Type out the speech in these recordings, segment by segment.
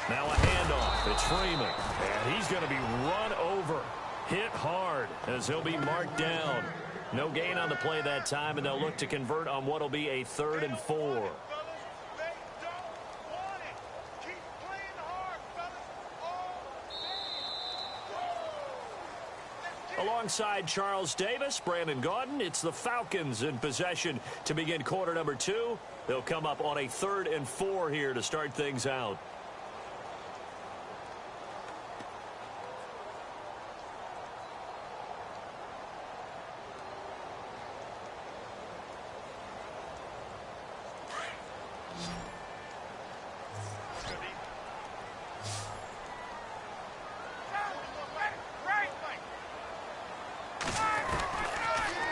Now a handoff. It's Freeman. And he's going to be run over. Hit hard as he'll be marked down. No gain on the play that time, and they'll look to convert on what will be a 3rd and 4. Alongside Charles Davis, Brandon Gaudin, it's the Falcons in possession to begin quarter number 2. They'll come up on a 3rd and 4 here to start things out.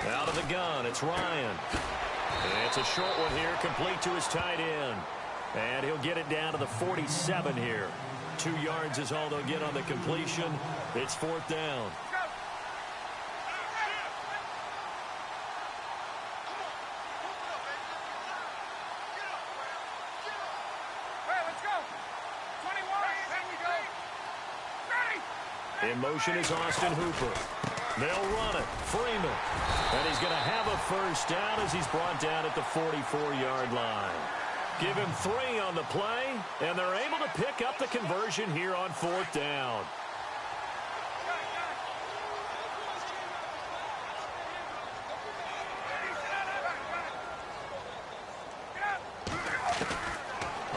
Out of the gun, it's Ryan. And it's a short one here, complete to his tight end. And he'll get it down to the 47 here. 2 yards is all they'll get on the completion. It's 4th down. In motion is Austin Hooper. They'll run it. Freeman. And he's going to have a first down as he's brought down at the 44-yard line. Give him 3 on the play, and they're able to pick up the conversion here on 4th down.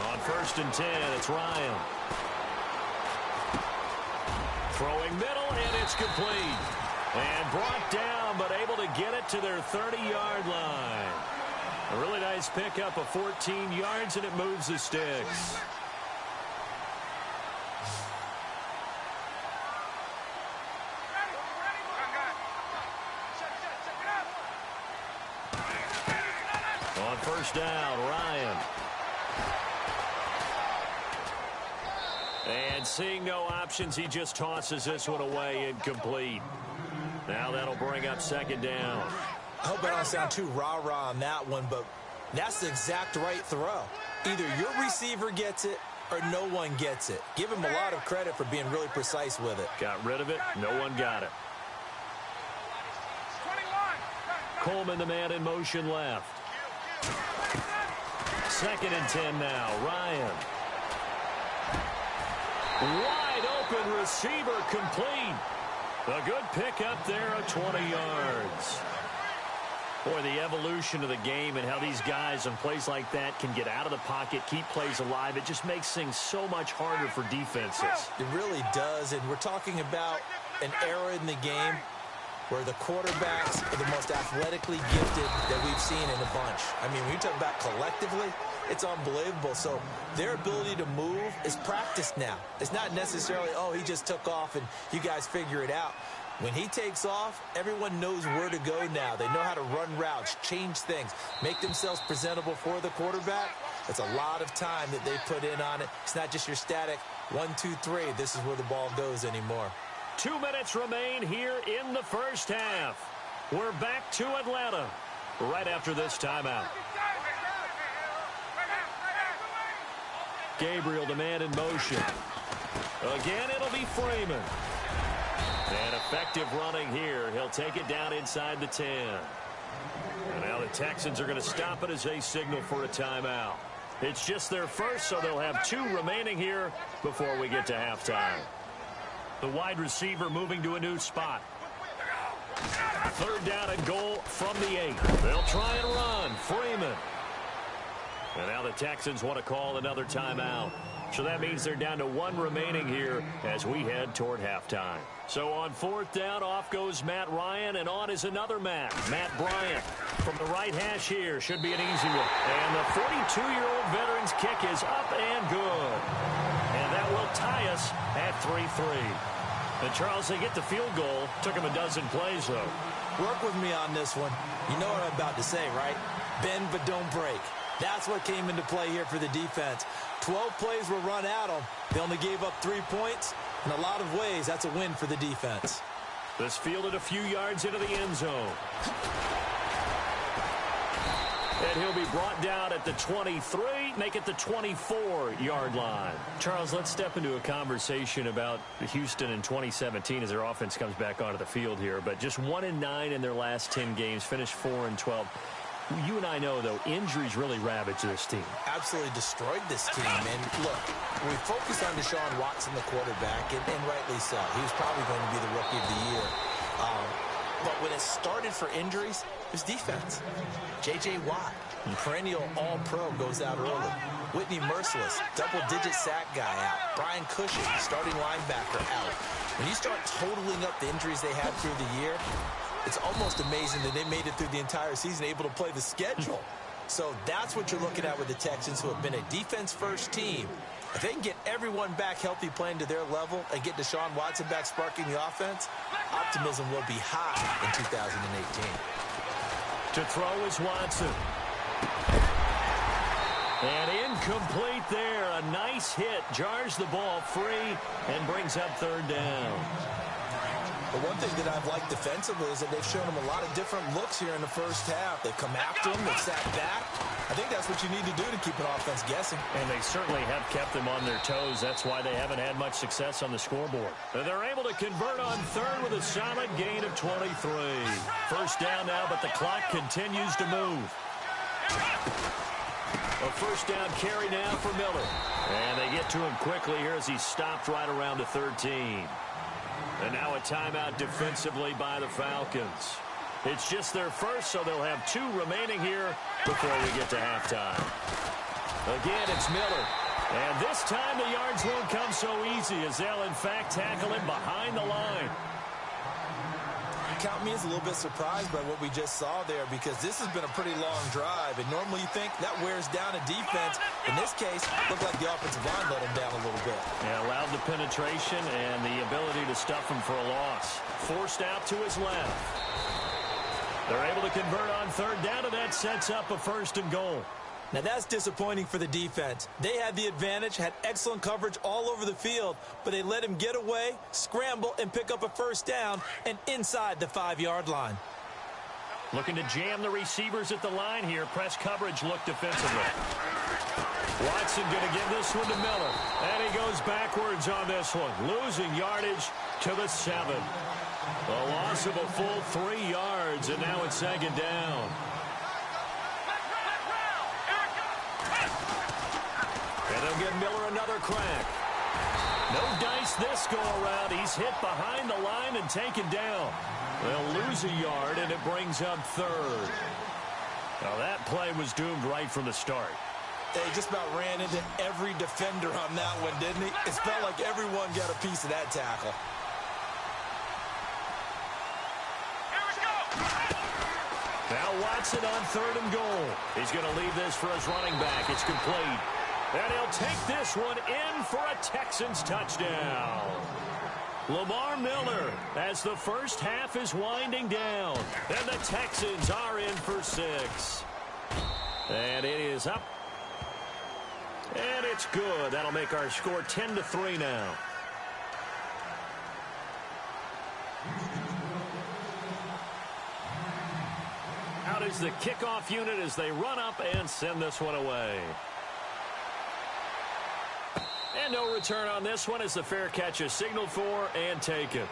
On 1st and 10, it's Ryan. Throwing middle, and it's complete. And brought down, but able to get it to their 30-yard line. A really nice pickup of 14 yards, and it moves the sticks. On 1st down, Ryan. And seeing no options, he just tosses this one away, incomplete. Now that'll bring up 2nd down. I hope I don't sound too rah-rah on that one, but that's the exact right throw. Either your receiver gets it or no one gets it. Give him a lot of credit for being really precise with it. Got rid of it. No one got it. 21. Coleman, the man in motion left. 2nd and 10 now. Ryan. Wide open receiver complete. A good pickup there at 20 yards. Boy, the evolution of the game and how these guys in plays like that can get out of the pocket, keep plays alive, it just makes things so much harder for defenses. It really does, and we're talking about an era in the game where the quarterbacks are the most athletically gifted that we've seen in a bunch. I mean, when you talk about collectively, it's unbelievable. So their ability to move is practiced now. It's not necessarily, oh, he just took off and you guys figure it out. When he takes off, everyone knows where to go now. They know how to run routes, change things, make themselves presentable for the quarterback. That's a lot of time that they put in on it. It's not just your static 1, 2, 3. This is where the ball goes anymore. 2 minutes remain here in the 1st half. We're back to Atlanta right after this timeout. Gabriel, the man in motion. Again, it'll be Freeman. And effective running here. He'll take it down inside the 10. And now the Texans are going to stop it as they signal for a timeout. It's just their first, so they'll have 2 remaining here before we get to halftime. The wide receiver moving to a new spot. 3rd down and goal from the 8. They'll try and run. Freeman. And now the Texans want to call another timeout. So that means they're down to 1 remaining here as we head toward halftime. So on 4th down, off goes Matt Ryan, and on is another Matt Bryant. From the right hash here, should be an easy one. And the 42-year-old veteran's kick is up and good. And that will tie us at 3-3. And Charles, they get the field goal. Took him a dozen plays, though. Work with me on this one. You know what I'm about to say, right? Bend but don't break. That's what came into play here for the defense. 12 plays were run at them. They only gave up 3 points. In a lot of ways, that's a win for the defense. This fielded a few yards into the end zone. And he'll be brought down at the 23, make it the 24-yard line. Charles, let's step into a conversation about Houston in 2017 as their offense comes back onto the field here. But just 1-9 in their last 10 games, finished 4-12. You and I know, though, injuries really ravaged this team. Absolutely destroyed this team. And look, we focus on Deshaun Watson, the quarterback, and rightly so. He was probably going to be the rookie of the year. But when it started for injuries, it was defense. J.J. Watt, perennial all-pro, goes out early. Whitney Merciless, double-digit sack guy out. Brian Cushing, starting linebacker, out. When you start totaling up the injuries they had through the year, it's almost amazing that they made it through the entire season able to play the schedule. So that's what you're looking at with the Texans, who have been a defense-first team. If they can get everyone back healthy playing to their level and get Deshaun Watson back sparking the offense, optimism will be high in 2018. To throw is Watson. And incomplete there. A nice hit. Jars the ball free and brings up third down. But one thing that I've liked defensively is that they've shown them a lot of different looks here in the first half. They've come after them. They've sat back. I think that's what you need to do to keep an offense guessing. And they certainly have kept them on their toes. That's why they haven't had much success on the scoreboard. They're able to convert on third with a solid gain of 23. First down now, but the clock continues to move. A first down carry now for Miller. And they get to him quickly here as he's stopped right around the 13. And now a timeout defensively by the Falcons. It's just their first, so they'll have 2 remaining here before we get to halftime. Again, it's Miller. And this time the yards won't come so easy as they'll, in fact, tackle him behind the line. Count me as a little bit surprised by what we just saw there, because this has been a pretty long drive, and normally you think that wears down a defense. In this case, it looked like the offensive line let him down a little bit. Yeah, allowed the penetration and the ability to stuff him for a loss. Forced out to his left. They're able to convert on third down, and that sets up a first and goal. Now, that's disappointing for the defense. They had the advantage, had excellent coverage all over the field, but they let him get away, scramble, and pick up a first down, and inside the 5-yard line. Looking to jam the receivers at the line here. Press coverage look defensively. Watson going to give this one to Miller. And he goes backwards on this one. Losing yardage to the 7. A loss of a full 3 yards, and now it's second down. And they'll give Miller another crack. No dice this go-around. He's hit behind the line and taken down. They'll lose a yard, and it brings up third. Now, that play was doomed right from the start. They just about ran into every defender on that one, didn't he? It felt like everyone got a piece of that tackle. Now Watson on third and goal. He's going to leave this for his running back. It's complete. And he'll take this one in for a Texans touchdown. Lamar Miller as the first half is winding down. And the Texans are in for 6. And it is up. And it's good. That'll make our score 10-3 now. Out is the kickoff unit as they run up and send this one away. And no return on this one as the fair catch is signaled for and taken.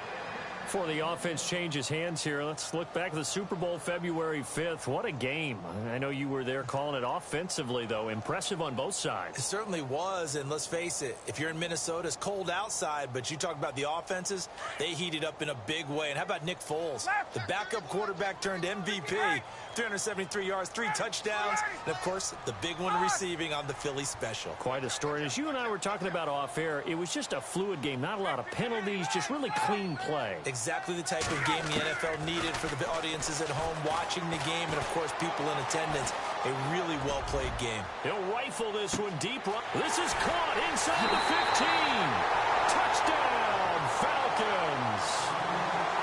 Before the offense changes hands here, let's look back at the Super Bowl February 5th. What a game. I know you were there calling it offensively, though. Impressive on both sides. It certainly was, and let's face it, if you're in Minnesota, it's cold outside, but you talk about the offenses, they heated up in a big way. And how about Nick Foles? The backup quarterback turned MVP, 373 yards, 3 touchdowns, and, of course, the big one receiving on the Philly special. Quite a story. As you and I were talking about off-air, it was just a fluid game, not a lot of penalties, just really clean play. Exactly the type of game the NFL needed for the audiences at home watching the game and, of course, people in attendance. A really well-played game. He'll rifle this one deep. This is caught inside the 15. Touchdown, Falcons.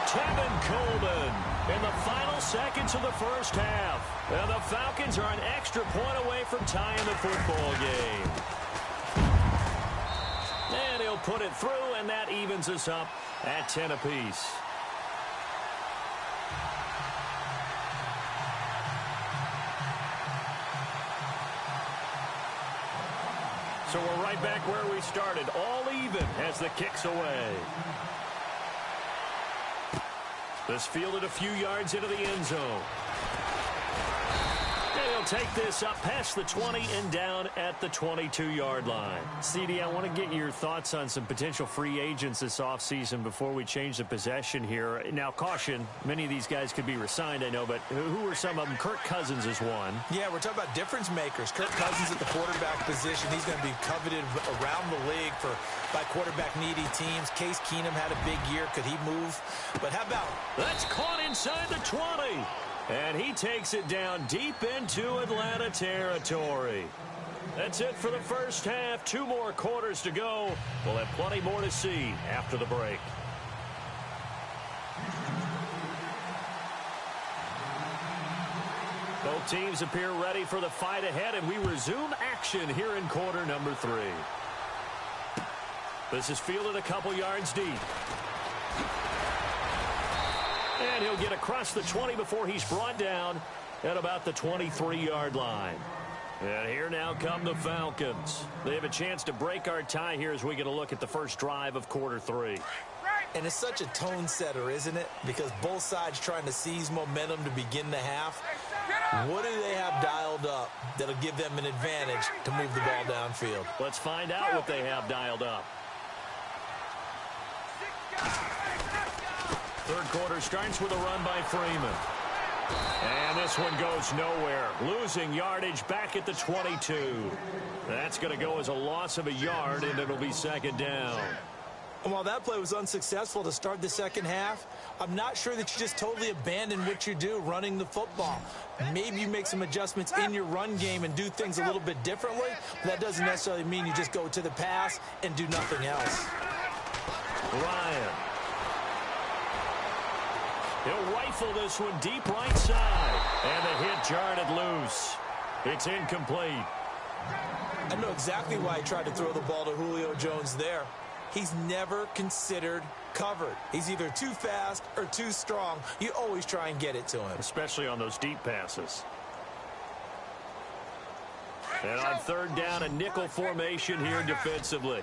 Tevin Coleman in the final seconds of the first half. And the Falcons are an extra point away from tying the football game. And he'll put it through, and that evens us up at 10 apiece. So we're right back where we started, all even as the kick's away. This fielded a few yards into the end zone. And he'll take this up past the 20 and down at the 22-yard line. CD, I want to get your thoughts on some potential free agents this offseason before we change the possession here. Now, caution, many of these guys could be re-signed, I know, but who are some of them? Kirk Cousins is one. Yeah, we're talking about difference makers. Kirk Cousins at the quarterback position. He's going to be coveted around the league by quarterback-needy teams. Case Keenum had a big year. Could he move? But how about... That's caught inside the 20. And he takes it down deep into Atlanta territory. That's it for the first half. 2 more quarters to go. We'll have plenty more to see after the break. Both teams appear ready for the fight ahead, and we resume action here in quarter number 3. This is fielded a couple yards deep. And he'll get across the 20 before he's brought down at about the 23-yard line. And here now come the Falcons. They have a chance to break our tie here as we get a look at the first drive of quarter 3. And it's such a tone setter, isn't it? Because both sides trying to seize momentum to begin the half. What do they have dialed up that'll give them an advantage to move the ball downfield? Let's find out what they have dialed up. Third quarter starts with a run by Freeman. And this one goes nowhere. Losing yardage back at the 22. That's going to go as a loss of a yard, and it'll be second down. And while that play was unsuccessful to start the second half, I'm not sure that you just totally abandon what you do running the football. Maybe you make some adjustments in your run game and do things a little bit differently. But that doesn't necessarily mean you just go to the pass and do nothing else. Ryan. He'll rifle this one deep right side. And the hit jarred it loose. It's incomplete. I know exactly why he tried to throw the ball to Julio Jones there. He's never considered covered. He's either too fast or too strong. You always try and get it to him. Especially on those deep passes. And on third down, a nickel formation here defensively.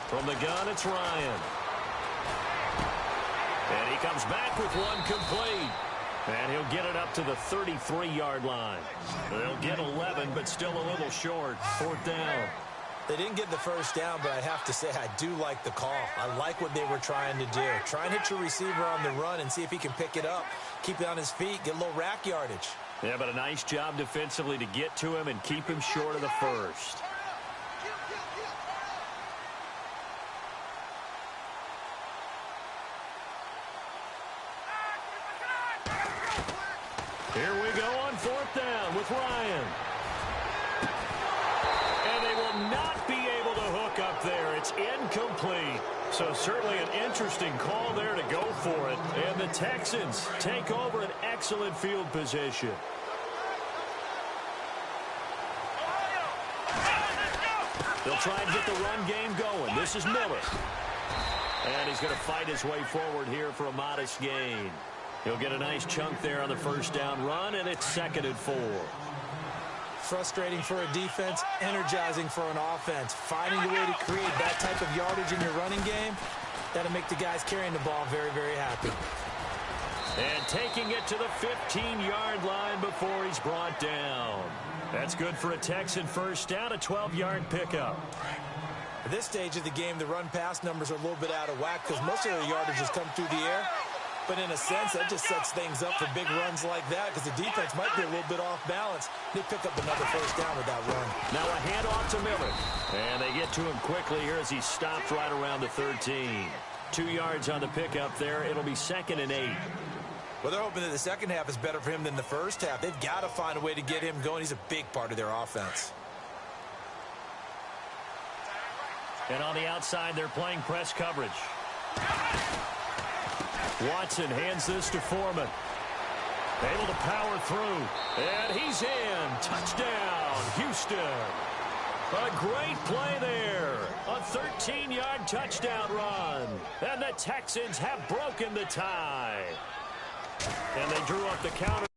From the gun, it's Ryan. And he comes back with one complete. And he'll get it up to the 33-yard line. They'll get 11, but still a little short. Fourth down. They didn't get the first down, but I have to say I do like the call. I like what they were trying to do. Try and hit your receiver on the run and see if he can pick it up, keep it on his feet, get a little rack yardage. Yeah, but a nice job defensively to get to him and keep him short of the first. Here we go on fourth down with Ryan. And they will not be able to hook up there. It's incomplete. So certainly an interesting call there to go for it. And the Texans take over an excellent field position. They'll try and get the run game going. This is Miller. And he's going to fight his way forward here for a modest gain. He'll get a nice chunk there on the first down run, and it's 2nd and 4. Frustrating for a defense, energizing for an offense. Finding a way to create that type of yardage in your running game, that'll make the guys carrying the ball very, very happy. And taking it to the 15-yard line before he's brought down. That's good for a Texan first down, a 12-yard pickup. At this stage of the game, the run-pass numbers are a little bit out of whack because most of the yardage has come through the air. But in a sense, that just sets things up for big runs like that because the defense might be a little bit off balance. They pick up another first down with that run. Now a handoff to Miller. And they get to him quickly here as he stops right around the 13. 2 yards on the pickup there. It'll be 2nd and 8. Well, they're hoping that the second half is better for him than the first half. They've got to find a way to get him going. He's a big part of their offense. And on the outside, they're playing press coverage. Watson hands this to Foreman. Able to power through. And he's in. Touchdown, Houston. A great play there. A 13-yard touchdown run. And the Texans have broken the tie. And they drew up the counter.